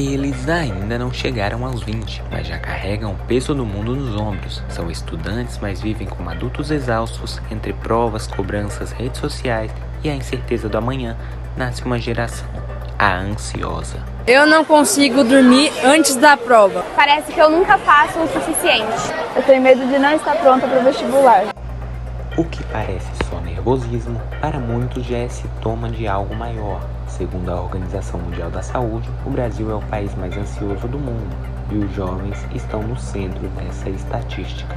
Eles ainda não chegaram aos 20, mas já carregam o peso do mundo nos ombros. São estudantes, mas vivem como adultos exaustos. Entre provas, cobranças, redes sociais e a incerteza do amanhã, nasce uma geração, a ansiosa. Eu não consigo dormir antes da prova. Parece que eu nunca faço o suficiente. Eu tenho medo de não estar pronta para o vestibular. O que parece só nervosismo, para muitos já é sintoma de algo maior. Segundo a Organização Mundial da Saúde, o Brasil é o país mais ansioso do mundo e os jovens estão no centro dessa estatística.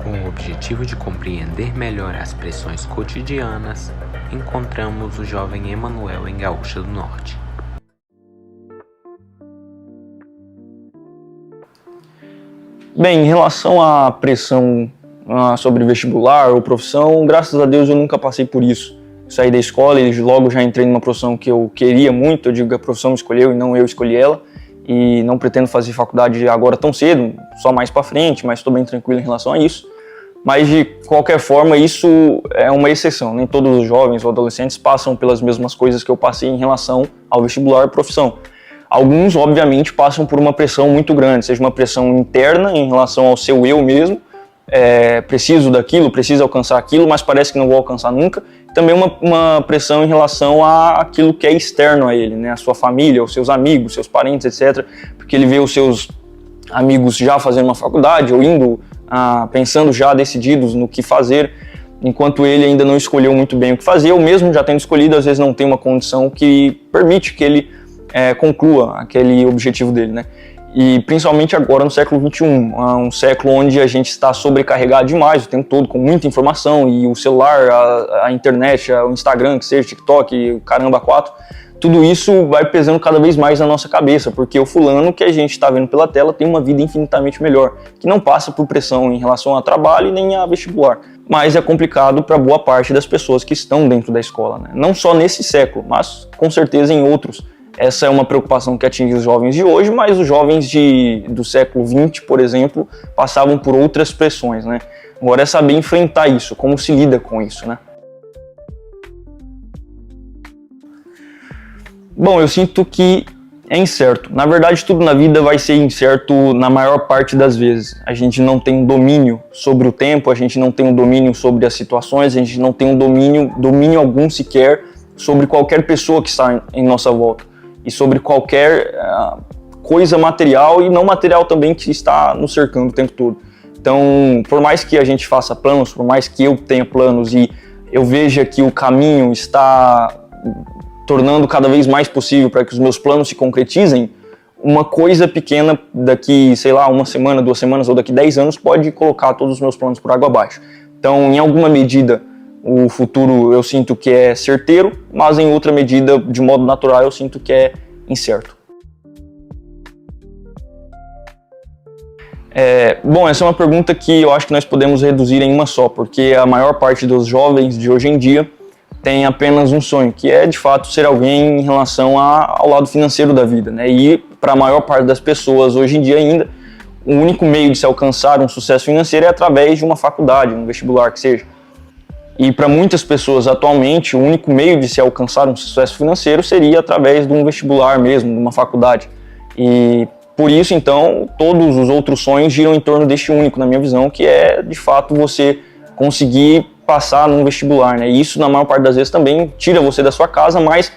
Com o objetivo de compreender melhor as pressões cotidianas, encontramos o jovem Emanuel em Gaúcha do Norte. Bem, em relação à pressão sobre vestibular ou profissão, graças a Deus eu nunca passei por isso. Saí da escola e logo já entrei numa profissão que eu queria muito, eu digo que a profissão me escolheu e não eu escolhi ela, e não pretendo fazer faculdade agora tão cedo, só mais para frente, mas estou bem tranquilo em relação a isso. Mas de qualquer forma, isso é uma exceção, nem todos os jovens ou adolescentes passam pelas mesmas coisas que eu passei em relação ao vestibular e profissão. Alguns, obviamente, passam por uma pressão muito grande, seja uma pressão interna em relação ao seu eu mesmo, preciso daquilo, preciso alcançar aquilo, mas parece que não vou alcançar nunca. Também uma pressão em relação àquilo que é externo a ele, né? A sua família, os seus amigos, seus parentes, etc. Porque ele vê os seus amigos já fazendo uma faculdade ou indo, pensando já decididos no que fazer, enquanto ele ainda não escolheu muito bem o que fazer, ou mesmo já tendo escolhido, às vezes não tem uma condição que permite que ele conclua aquele objetivo dele, né? E principalmente agora no século XXI, um século onde a gente está sobrecarregado demais o tempo todo, com muita informação, e o celular, a internet, o Instagram, que seja, TikTok, o caramba 4, tudo isso vai pesando cada vez mais na nossa cabeça, porque o fulano que a gente está vendo pela tela tem uma vida infinitamente melhor, que não passa por pressão em relação a trabalho e nem a vestibular. Mas é complicado para boa parte das pessoas que estão dentro da escola, né? Não só nesse século, mas com certeza em outros. Essa é uma preocupação que atinge os jovens de hoje, mas os jovens do século XX, por exemplo, passavam por outras pressões, né? Agora é saber enfrentar isso, como se lida com isso, né? Bom, eu sinto que é incerto. Na verdade, tudo na vida vai ser incerto na maior parte das vezes. A gente não tem um domínio sobre o tempo, a gente não tem um domínio sobre as situações, a gente não tem um domínio algum sequer sobre qualquer pessoa que está em nossa volta. E sobre qualquer coisa material e não material também que está nos cercando o tempo todo. Então, por mais que a gente faça planos, por mais que eu tenha planos e eu veja que o caminho está tornando cada vez mais possível para que os meus planos se concretizem, uma coisa pequena daqui, sei lá, uma semana, 2 semanas ou daqui 10 anos pode colocar todos os meus planos por água abaixo. Então, em alguma medida, o futuro eu sinto que é certeiro, mas em outra medida, de modo natural, eu sinto que é incerto. Bom, essa é uma pergunta que eu acho que nós podemos reduzir em uma só, porque a maior parte dos jovens de hoje em dia tem apenas um sonho, que é de fato ser alguém em relação ao lado financeiro da vida, né? E para a maior parte das pessoas hoje em dia ainda, o único meio de se alcançar um sucesso financeiro é através de uma faculdade, um vestibular que seja. E para muitas pessoas atualmente, o único meio de se alcançar um sucesso financeiro seria através de um vestibular mesmo, de uma faculdade. E por isso, então, todos os outros sonhos giram em torno deste único, na minha visão, que é, de fato, você conseguir passar num vestibular, né? E isso, na maior parte das vezes, também tira você da sua casa, mas,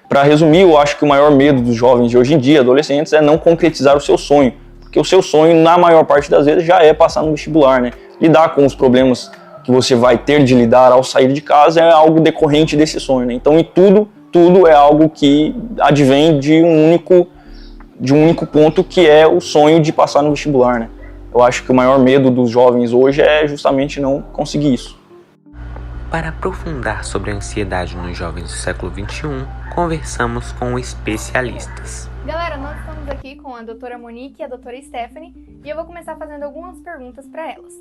para resumir, eu acho que o maior medo dos jovens de hoje em dia, adolescentes, é não concretizar o seu sonho. Porque o seu sonho, na maior parte das vezes, já é passar no vestibular, né? Lidar com os problemas que você vai ter de lidar ao sair de casa é algo decorrente desse sonho, né? Então, tudo é algo que advém de um único ponto, que é o sonho de passar no vestibular, né? Eu acho que o maior medo dos jovens hoje é justamente não conseguir isso. Para aprofundar sobre a ansiedade nos jovens do século XXI, conversamos com especialistas. Galera, nós estamos aqui com a doutora Monique e a doutora Stephanie e eu vou começar fazendo algumas perguntas para elas.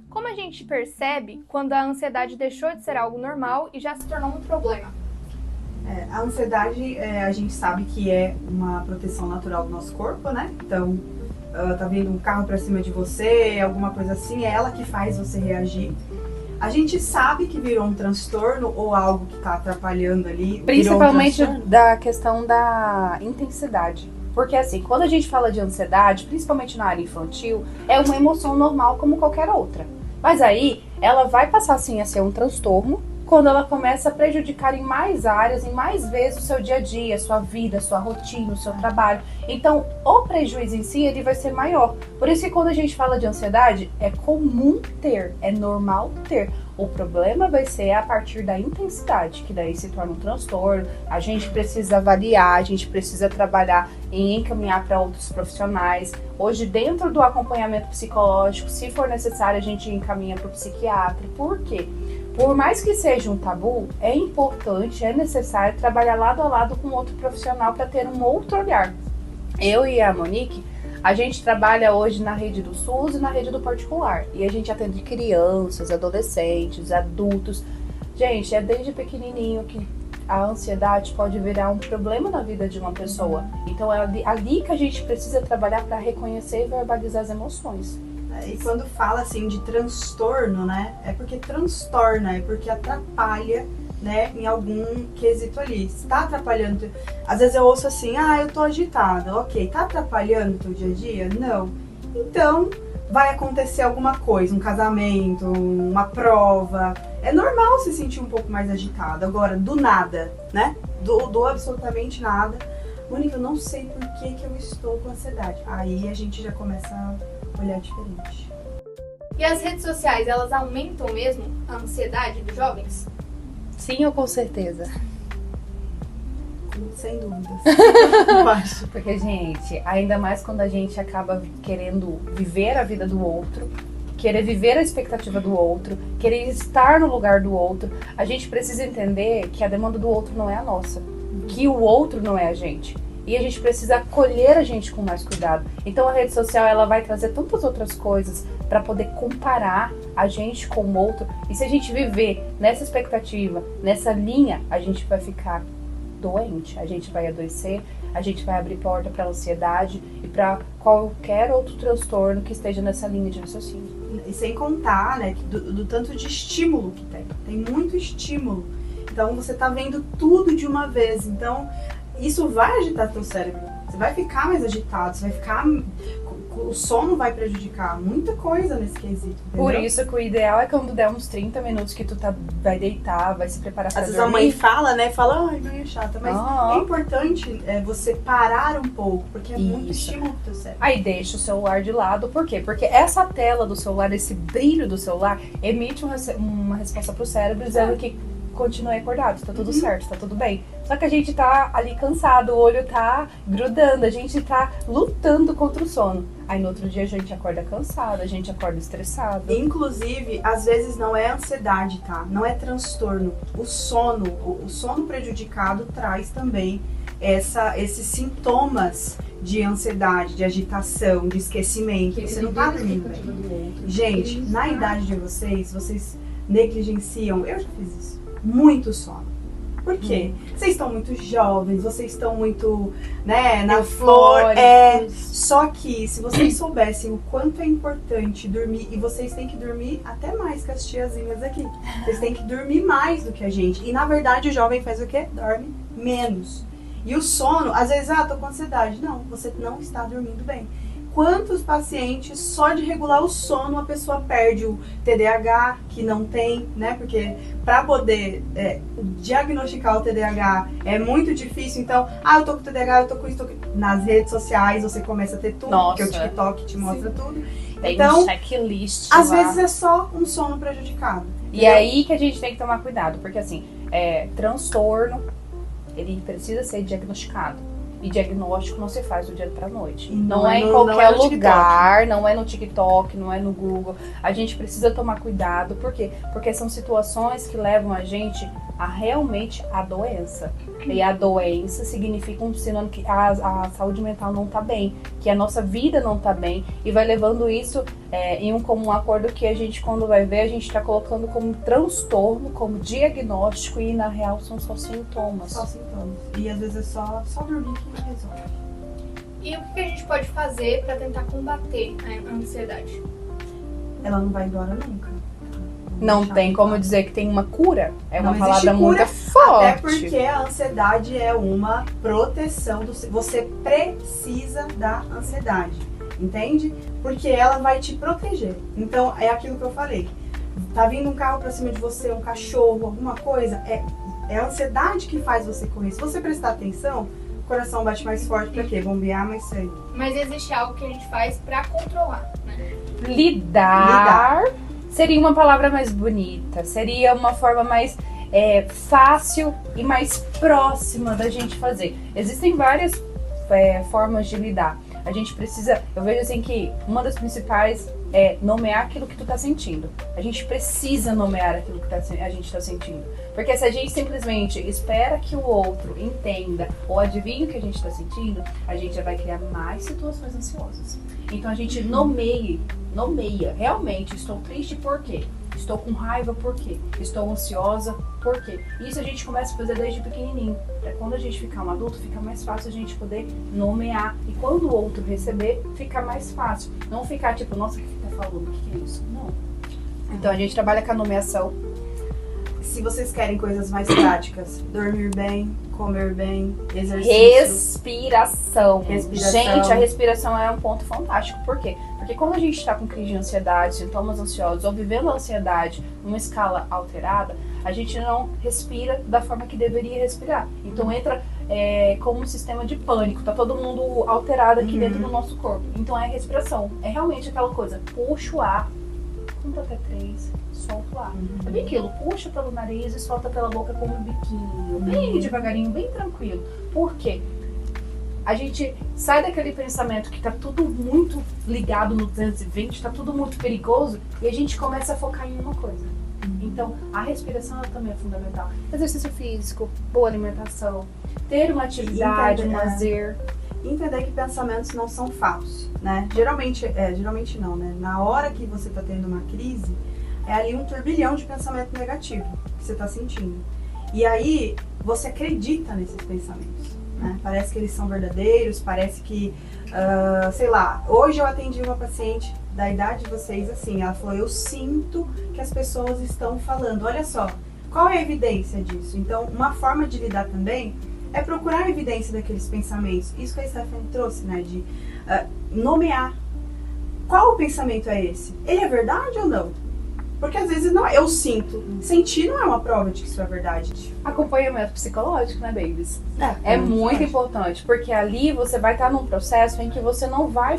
Como a gente percebe quando a ansiedade deixou de ser algo normal e já se tornou um problema? A ansiedade, a gente sabe que é uma proteção natural do nosso corpo, né? Então, tá vindo um carro pra cima de você, alguma coisa assim, é ela que faz você reagir. A gente sabe que virou um transtorno ou algo que está atrapalhando ali? Principalmente virou um transtorno? da questão da intensidade. Porque assim, quando a gente fala de ansiedade, principalmente na área infantil, é uma emoção normal como qualquer outra. Mas aí, ela vai passar assim a ser um transtorno quando ela começa a prejudicar em mais áreas, em mais vezes o seu dia a dia, sua vida, sua rotina, o seu trabalho. Então, o prejuízo em si, ele vai ser maior. Por isso que quando a gente fala de ansiedade, é comum ter, é normal ter. O problema vai ser a partir da intensidade, que daí se torna um transtorno. A gente precisa avaliar, a gente precisa trabalhar em encaminhar para outros profissionais. Hoje, dentro do acompanhamento psicológico, se for necessário, a gente encaminha para o psiquiatra. Por quê? Por mais que seja um tabu, é importante, é necessário trabalhar lado a lado com outro profissional para ter um outro olhar. Eu e a Monique, a gente trabalha hoje na rede do SUS e na rede do particular. E a gente atende crianças, adolescentes, adultos. Gente, é desde pequenininho que a ansiedade pode virar um problema na vida de uma pessoa. Então é ali que a gente precisa trabalhar para reconhecer e verbalizar as emoções. E quando fala assim de transtorno, né? É porque transtorna, é porque atrapalha, né? Em algum quesito ali. Se tá atrapalhando. Às vezes eu ouço assim, eu tô agitada. Ok, tá atrapalhando o teu dia a dia? Não. Então vai acontecer alguma coisa, um casamento, uma prova. É normal se sentir um pouco mais agitada. Agora, do nada, né? Do absolutamente nada. Mônica, eu não sei por que eu estou com ansiedade. Aí a gente já começa a olhar diferente. E as redes sociais, elas aumentam mesmo a ansiedade dos jovens? Sim ou com certeza? Sem dúvidas. Eu acho. Porque, gente, ainda mais quando a gente acaba querendo viver a vida do outro, querer viver a expectativa do outro, querer estar no lugar do outro, a gente precisa entender que a demanda do outro não é a nossa, que o outro não é a gente. E a gente precisa acolher a gente com mais cuidado. Então a rede social, ela vai trazer tantas outras coisas para poder comparar a gente com o outro. E se a gente viver nessa expectativa, nessa linha, a gente vai ficar doente, a gente vai adoecer, a gente vai abrir porta para ansiedade e para qualquer outro transtorno que esteja nessa linha de raciocínio. E sem contar, né, do tanto de estímulo que tem muito estímulo. Então você tá vendo tudo de uma vez. Então isso vai agitar teu cérebro. Você vai ficar mais agitado, você vai ficar... O sono vai prejudicar muita coisa nesse quesito, entendeu? Por isso que o ideal é quando der uns 30 minutos que tu vai deitar, vai se preparar pra dormir. dormir. Às vezes a mãe fala, né? Fala, mãe é chata. Mas é importante você parar um pouco, porque é muito estímulo pro teu cérebro. Aí deixa o celular de lado. Por quê? Porque essa tela do celular, esse brilho do celular, emite uma resposta pro cérebro dizendo que continue acordado, tá tudo certo, tá tudo bem. Só que a gente tá ali cansado, o olho tá grudando, a gente tá lutando contra o sono. Aí no outro dia a gente acorda cansado, a gente acorda estressado. Inclusive, às vezes não é ansiedade, tá? Não é transtorno. O sono prejudicado traz também esses sintomas de ansiedade, de agitação, de esquecimento. Você não tá dormindo bem. Gente, na idade de vocês negligenciam, eu já fiz isso, muito sono. Por quê? Vocês estão muito jovens, vocês estão muito, né, na flor. Só que se vocês soubessem o quanto é importante dormir, e vocês têm que dormir até mais que as tiazinhas aqui. Vocês têm que dormir mais do que a gente. E na verdade o jovem faz o quê? Dorme menos. E o sono, às vezes, tô com ansiedade. Não, você não está dormindo bem. Quantos pacientes, só de regular o sono, a pessoa perde o TDAH, que não tem, né? Porque para poder diagnosticar o TDAH é muito difícil. Então, eu tô com TDAH, eu tô com isso, nas redes sociais você começa a ter tudo, porque o TikTok te mostra tudo. Tem então, um checklist às lá. vezes é só um sono prejudicado. E aí que a gente tem que tomar cuidado, porque assim, transtorno, ele precisa ser diagnosticado. E diagnóstico não se faz do dia pra noite. Não é em qualquer lugar, não é no TikTok, não é no Google. A gente precisa tomar cuidado. Por quê? Porque são situações que levam a gente a realmente a doença. E a doença significa um sinônimo que a saúde mental não tá bem, que a nossa vida não tá bem. E vai levando isso em um comum acordo que a gente, quando vai ver, a gente tá colocando como transtorno, como diagnóstico, e na real são só sintomas. Só sintomas. E às vezes é só dormir que resolve. E o que a gente pode fazer para tentar combater a ansiedade? Ela não vai embora nunca. Não tem como dizer que tem uma cura. É uma Não palavra existe cura, muito forte. Até porque a ansiedade é uma proteção. Você precisa da ansiedade, entende? Porque ela vai te proteger. Então, é aquilo que eu falei. Tá vindo um carro pra cima de você, um cachorro, alguma coisa, é a ansiedade que faz você correr. Se você prestar atenção, o coração bate mais forte pra quê? Bombear mais sangue. Mas existe algo que a gente faz pra controlar, né? Lidar seria uma palavra mais bonita, seria uma forma mais fácil e mais próxima da gente fazer. Existem várias formas de lidar. A gente precisa, eu vejo assim que uma das principais é nomear aquilo que tu tá sentindo. A gente precisa nomear aquilo que a gente tá sentindo. Porque se a gente simplesmente espera que o outro entenda ou adivinhe o que a gente tá sentindo, a gente já vai criar mais situações ansiosas. Então a gente nomeia. Realmente, estou triste por quê? Estou com raiva por quê? Estou ansiosa por quê? Isso a gente começa a fazer desde pequenininho. Quando a gente ficar um adulto, fica mais fácil a gente poder nomear. E quando o outro receber, fica mais fácil. Não ficar tipo, nossa, o que tá falando? O que é isso? Não. Então a gente trabalha com a nomeação. Se vocês querem coisas mais práticas, dormir bem, comer bem, exercício. Respiração. Gente, a respiração é um ponto fantástico. Por quê? Porque quando a gente está com crise de ansiedade, sintomas ansiosos ou vivendo a ansiedade numa escala alterada, a gente não respira da forma que deveria respirar. Então entra como um sistema de pânico. Tá todo mundo alterado aqui dentro do nosso corpo. Então é a respiração. É realmente aquela coisa. Puxa o ar, conta até 3, solta o ar. É bem aquilo, puxa pelo nariz e solta pela boca como um biquinho. Bem devagarinho, bem tranquilo. Por quê? A gente sai daquele pensamento que tá tudo muito ligado no 220, tá tudo muito perigoso, e a gente começa a focar em uma coisa. Então, a respiração ela também é fundamental. Exercício físico, boa alimentação, ter uma atividade, um lazer. Entender que pensamentos não são fatos, né? Geralmente não, né? Na hora que você tá tendo uma crise, é ali um turbilhão de pensamento negativo que você tá sentindo. E aí, você acredita nesses pensamentos. Parece que eles são verdadeiros, parece que, sei lá, hoje eu atendi uma paciente da idade de vocês assim, ela falou, eu sinto que as pessoas estão falando, olha só, qual é a evidência disso? Então, uma forma de lidar também é procurar a evidência daqueles pensamentos, isso que a Stephanie trouxe, né, de nomear. Qual o pensamento é esse? Ele é verdade ou não? Porque às vezes não, eu sinto. Sentir não é uma prova de que isso é verdade. Acompanhamento psicológico, né, babies? É muito importante, porque ali você vai estar num processo em que você não vai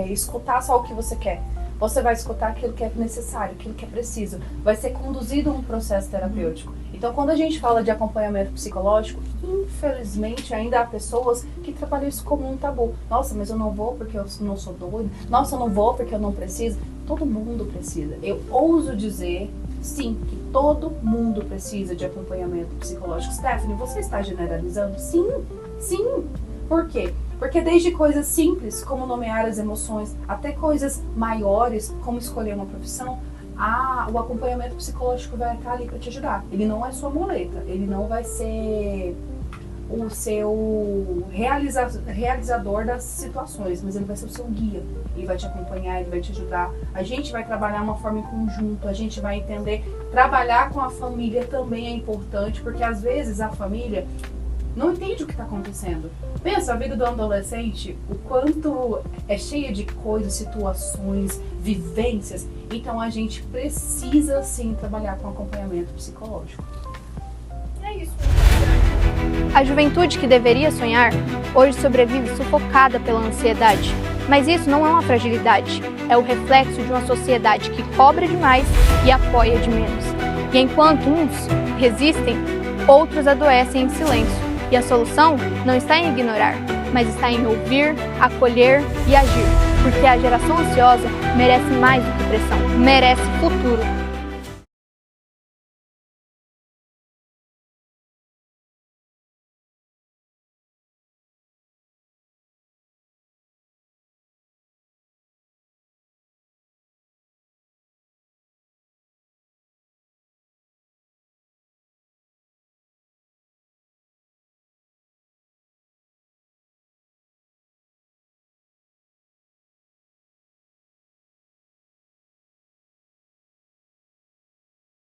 escutar só o que você quer. Você vai escutar aquilo que é necessário, aquilo que é preciso. Vai ser conduzido um processo terapêutico. Então, quando a gente fala de acompanhamento psicológico, infelizmente ainda há pessoas que trabalham isso como um tabu. Nossa, mas eu não vou porque eu não sou doida. Nossa, eu não vou porque eu não preciso. Todo mundo precisa. Eu ouso dizer, sim, que todo mundo precisa de acompanhamento psicológico. Stephanie, você está generalizando? Sim, sim. Por quê? Porque desde coisas simples, como nomear as emoções, até coisas maiores, como escolher uma profissão, o acompanhamento psicológico vai estar ali para te ajudar. Ele não é sua muleta, ele não vai ser o seu realizador das situações, mas ele vai ser o seu guia. Ele vai te acompanhar, ele vai te ajudar. A gente vai trabalhar uma forma em conjunto, a gente vai entender. Trabalhar com a família também é importante, porque às vezes a família não entende o que está acontecendo. Pensa, a vida do adolescente, o quanto é cheia de coisas, situações, vivências. Então a gente precisa sim trabalhar com acompanhamento psicológico. É isso. A juventude que deveria sonhar, hoje sobrevive sufocada pela ansiedade. Mas isso não é uma fragilidade, é o reflexo de uma sociedade que cobra demais e apoia de menos. E enquanto uns resistem, outros adoecem em silêncio. E a solução não está em ignorar, mas está em ouvir, acolher e agir. Porque a geração ansiosa merece mais do que pressão, merece futuro.